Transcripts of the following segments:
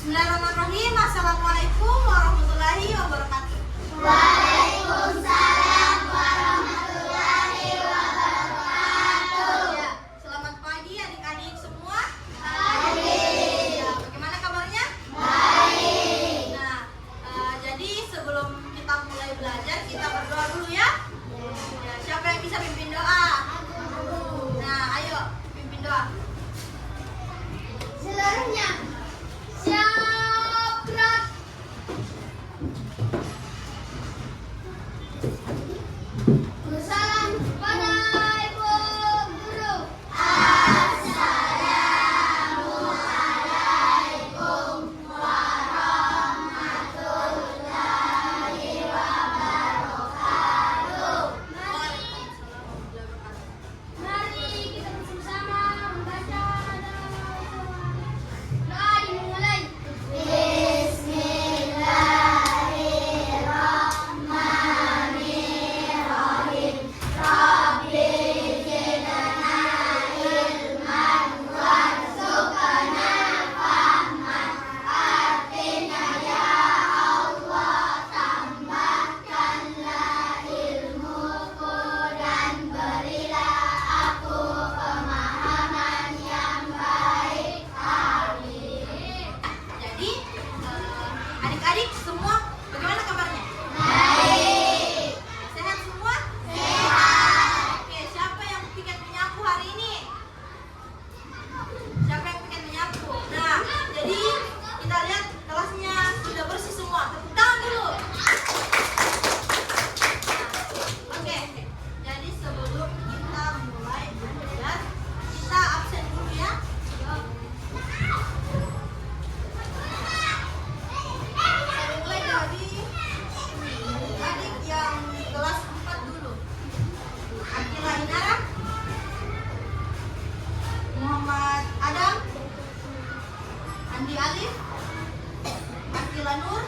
Bismillahirrahmanirrahim. Assalamualaikum warahmatullahi wabarakatuh. Waalaikumsalam warahmatullahi wabarakatuh. Ya, selamat pagi adik-adik semua. Baik. Ya, bagaimana kabarnya? Baik. Nah, jadi sebelum kita mulai belajar, kita berdoa dulu ya. Ya, siapa yang bisa pimpin doa? Nah, ayo pimpin doa. Seluruhnya siap gerak. Salam kepada Ibu Guru. Assalamualaikum warahmatullahi wabarakatuh. Mari kita bersama membaca doa dimulai. Bismillahirrahmanirrahim. Rabbi zidna ilman warzuqna fahman. Artinya ya Allah, tambahkanlah ilmuku dan berilah aku pemahaman yang baik. Amin. Jadi, adik-adik semua bagaimana kabarnya? Baik. Sehat semua? Sehat. Oke, siapa yang piket menyapu hari ini? Siapa yang piket menyapu? Nah, jadi kita lihat kelasnya sudah bersih semua. Tepuk tangan dulu. Oke, jadi sebelum kita mulai belajar, kita absen dulu ya. Saya mulai dari adik yang kelas 4 dulu. Akila Inara, Muhammad Adam, Andi Alif, Akila Nur,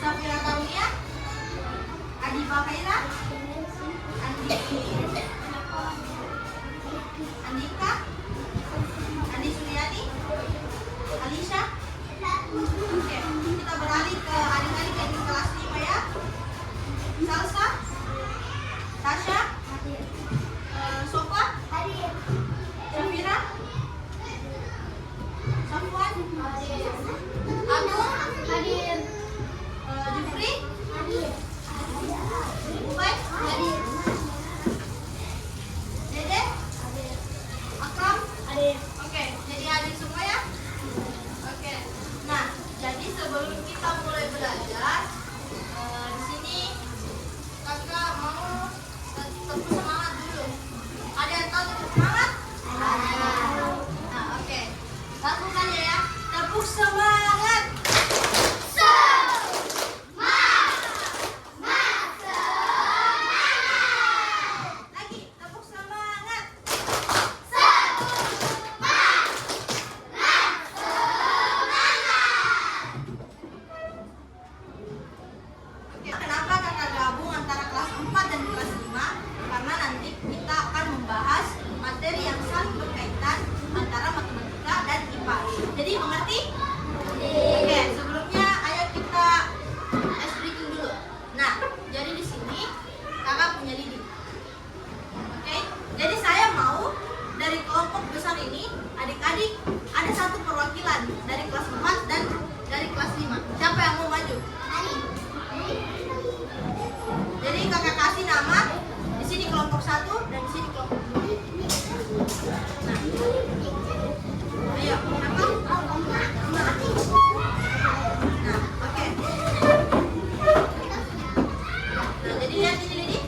Safira Karunia, Adi Bakaira, Andika, Andi Suryani, Alisha. Oke, kita beralih ke adik-adik yang di kelas 5 ya. Salsa, Tasha, Sofa, Safira, Safwan, Agung, Jufri, Ubay, Dede, Akram. Oke, jadi adik semua ya. Oke. Nah, jadi sebelum kita mulai belajar, di sini kakak mau tepuk semangat dulu. Ada yang tahu tepuk semangat? Nah, oke. Lakukan ya. Tepuk semangat. Lagi, tepuk semangat. Oke, kenapa kakak gabung antara kelas 4 dan kelas 5? Karena nanti kita akan membahas materi yang saling berkaitan antara matematika dan IPA. Jadi mengerti? Oke, sebelumnya ayo kita ice breaking dulu. Nah, jadi di sini kakak punya lidi. Oke, jadi saya mau dari kelompok besar ini adik-adik ada satu perwakilan dari kelas 4 dan dari kelas 5. Siapa yang mau maju? Jadi kakak kasih nama, di sini kelompok 1 dan di sini kelompok 2. Nah, ayo, siapa? Nah, oke. Nah, jadi lihat ini.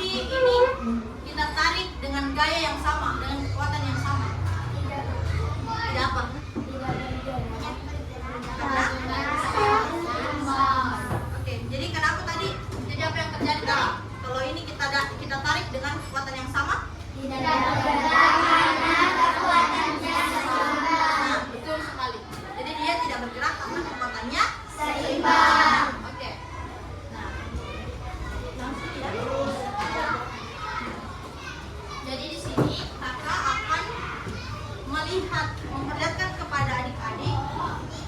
ini kita tarik dengan gaya yang sama, dengan kekuatan yang sama. Tidak apa? Karena oke, jadi kenapa tadi? Jadi apa yang terjadi tadi? Kalau ini kita tarik dengan kekuatan yang sama? Nah, betul sekali. Jadi dia tidak bergerak karena kekuatannya seimbang. Oke. Nah, langsung ya. Jadi di sini kakak akan memperlihatkan kepada adik-adik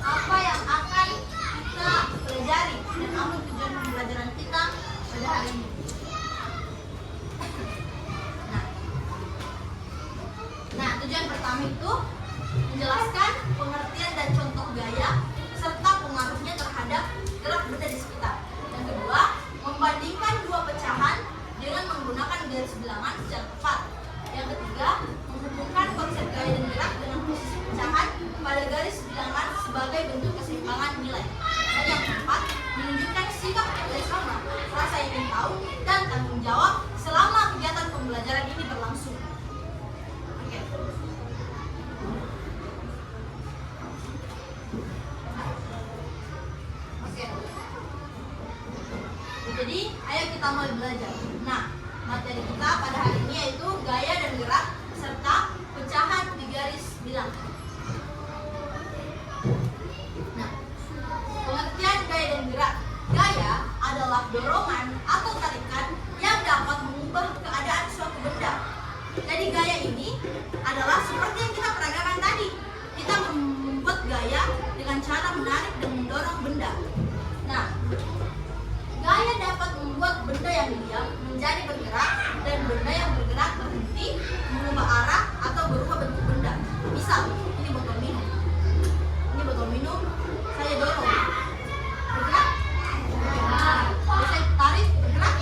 apa yang akan kita pelajari dan apa tujuan pembelajaran kita pada hari ini. Nah, tujuan pertama itu menjelaskan pengertian dan contoh gaya serta pengaruhnya terhadap gerak benda di sekitar. Yang kedua, membandingkan dua pecahan dengan menggunakan garis bilangan secara tepat. Yang ketiga, menghubungkan konsep gaya dan gerak dengan posisi pecahan pada garis bilangan sebagai bentuk keseimbangan nilai. Dan yang keempat, menunjukkan sikap kerjasama, rasa ingin tahu, dan tanggung jawab selama kegiatan pembelajaran ini berlangsung. Oke. Jadi, ayo kita mulai belajar. Nah, materi kita pada hari ini yaitu gaya dan gerak serta pecahan di garis bilangan. Nah, pengertian gaya dan gerak. Gaya adalah dorongan atau tarikan yang dapat mengubah keadaan suatu benda. Jadi gaya ini adalah seperti yang kita peragakan tadi. Kita membuat gaya dengan cara menarik dan mendorong benda. Nah, gaya dapat membuat benda yang diam menjadi bergerak dan benda yang bergerak berhenti, mengubah arah atau berubah bentuk benda. Misal, ini botol minum. Ini botol minum, saya dorong. Bergerak? Kalau saya tarik, bergerak?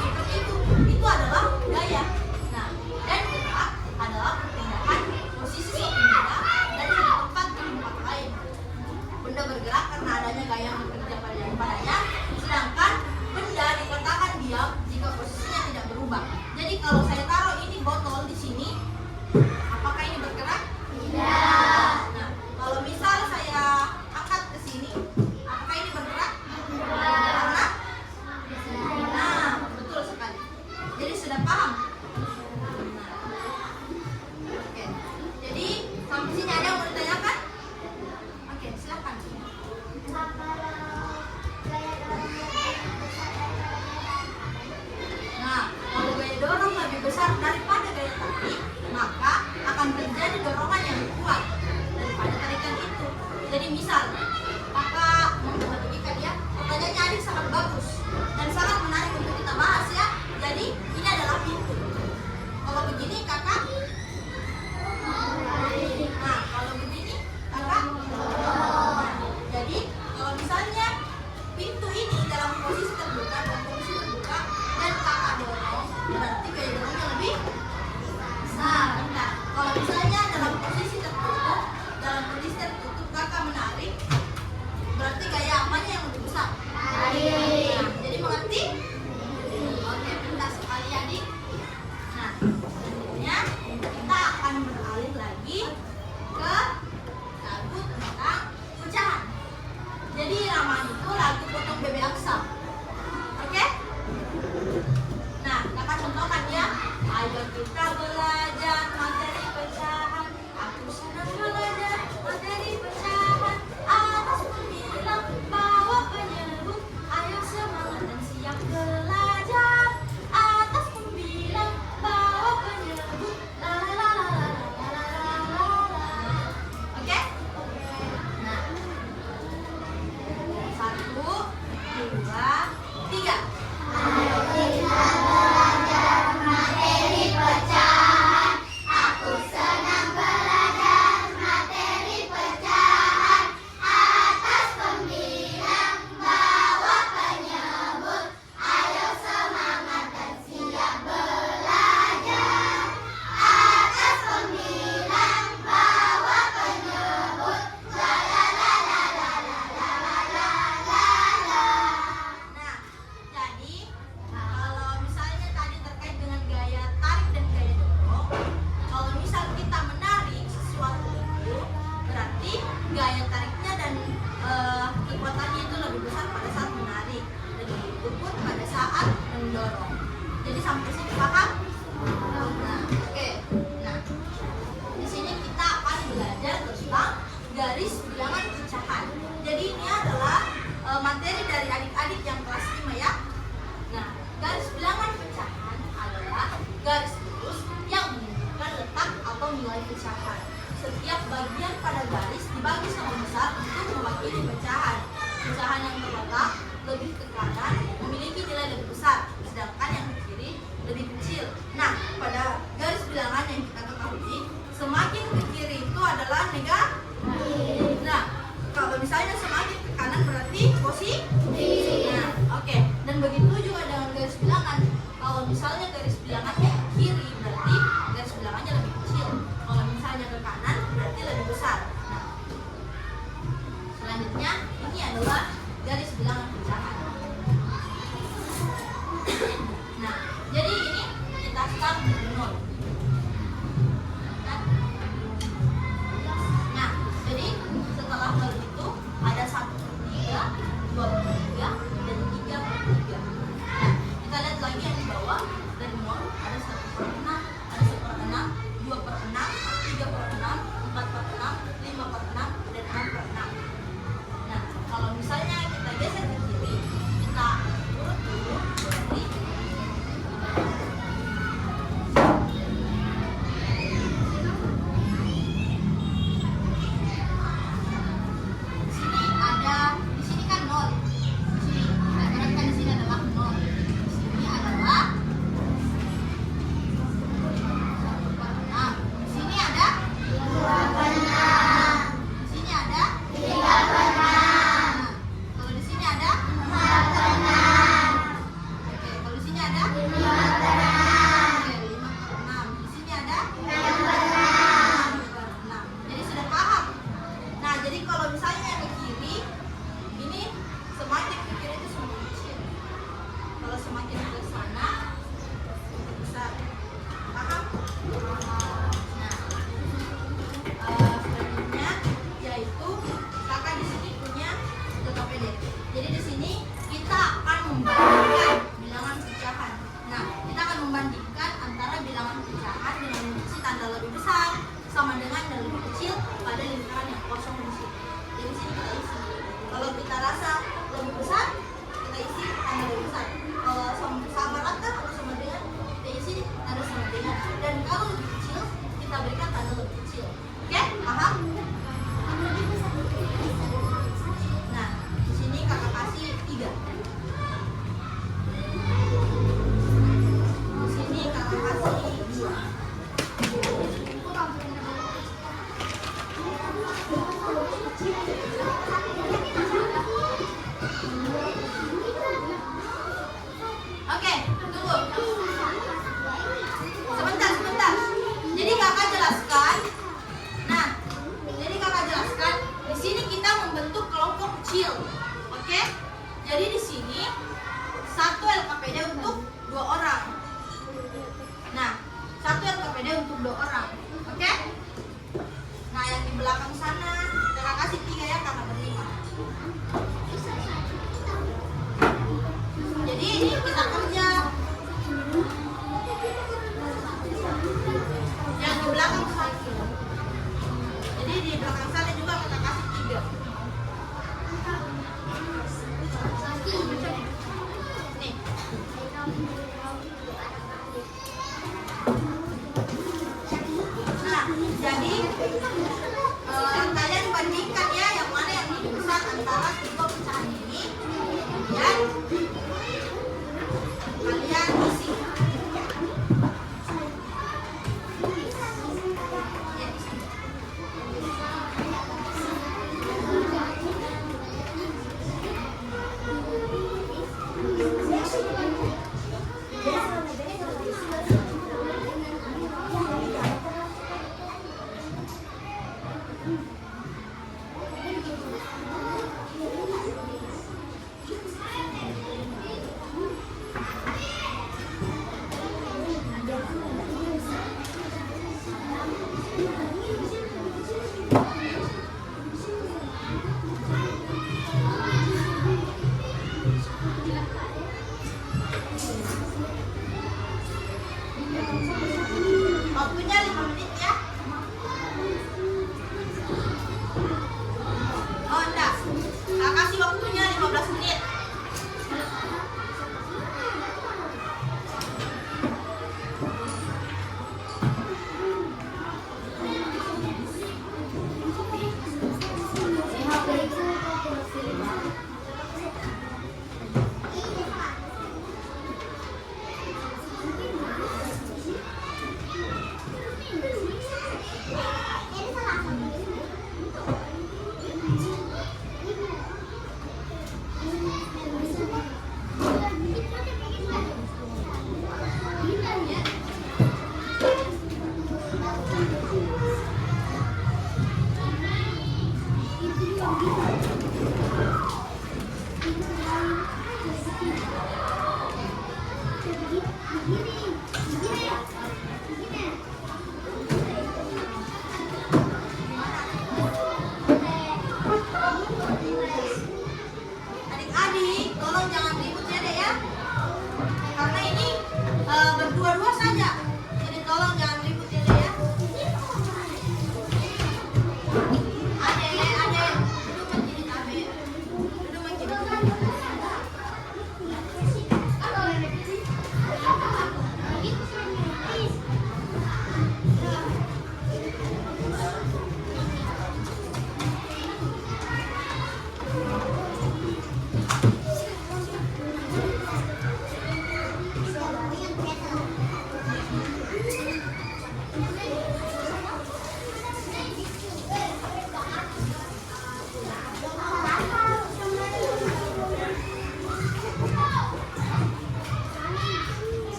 Seperti itu. Itu adalah gaya. Nah, dan gerak adalah perpindahan posisi suatu benda dari satu tempat ke tempat lain. Benda bergerak karena adanya gaya yang bekerja padanya, sedangkan benda dikatakan diam jika posisinya tidak berubah. Jadi kalau saya taruh ini botol di sini, apakah ini bergerak? Tidak. Nah, kalau misal saya angkat Jadi sampai sini paham? Nah, oke. Nah, di sini kita akan belajar tentang garis bilangan pecahan. Jadi ini adalah materi dari adik-adik yang kelas 5 ya. Nah, garis bilangan pecahan adalah garis lurus yang menunjukkan letak atau nilai pecahan. Setiap bagian pada garis dibagi sama besar untuk mewakili pecahan. Pecahan yang terletak lebih ke kanan memiliki nilai lebih besar, sedangkan yang ke kiri lebih kecil. Nah, pada garis bilangan yang kita ketahui, semakin ke kiri itu adalah negatif. Nah, kalau misalnya semakin ke kanan berarti positif. Nah, oke. Dan begitu juga dengan garis bilangan. Kalau misalnya garis bilangannya ke kiri berarti garis bilangannya lebih kecil. Kalau misalnya ke kanan berarti lebih besar. Nah, selanjutnya ini adalah garis bilangan pecahan. Nah, jadi ini kita start dari 0. Nah, jadi setelah 0 itu ada 1/3, 2/3, dan 3/3. Nah, kita lihat lagi yang di bawah. Dari 0 ada 1/6, ada 1/6, 2/6, 3/6, 4/6, 5/6, dan 6/6. Nah, kalau misalnya kita geser ke kiri, kita urut dulu berarti di sini kan 0. Di sini kita ibaratkan di sini adalah 0. Di sini adalah 1/6. Di sini ada 2/6. di sini ada 3/6. kalau di sini ada 4/6. oke, kalau di sini ada 5/6. oke, 5/6. Di sini ada 6/6. 6. Jadi sudah paham. Nah, jadi kalau misalnya yang ke kiri, ini semakin ke kiri itu semakin kecil. Kalau semakin ke sana, semakin besar. Paham? Nah, selanjutnya yaitu kakak di sini punya LKPD. Jadi di sini kita akan membandingkan bilangan pecahan. Nah, kita akan membandingkan antara bilangan pecahan dengan isi tanda lebih besar sama dengan yang lebih kecil pada lingkaran yang kosong di sini. Jadi di sini kita isi. Kalau kita rasa lebih besar, kita isi tanda lebih besar. Kalau sama rata atau sama dengan, kita isi tanda sama dengan. Dan kalau lebih kecil, kita berikan tanda lebih kecil. Oke, paham? Nah, di sini kakak kasih 3. Di sini kakak kasih 2. Oke, tunggu. Sebentar. Jadi kakak jelaskan. Nah, jadi kakak jelaskan. Di sini kita membentuk kelompok kecil. Oke? Jadi di sini 1 LKPD untuk 2 orang. Nah, 1 LKPD untuk 2 orang. Oke? Nah, yang di belakang sana kakak kasih 3 ya karena berlima. Jadi ini kita kerja. Yang di belakang 1. Jadi di belakang sana juga kita kasih 3. Nih. Nah, jadi kalian bandingkan ya yang mana yang lebih besar antara kedua pecahan ini. Kemudian kalian isi. Waktunya 5 menit ya. Oh enggak, Kak kasih waktunya 15 menit.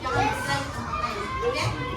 jangan pergi lagi ke tempat lain. Oke?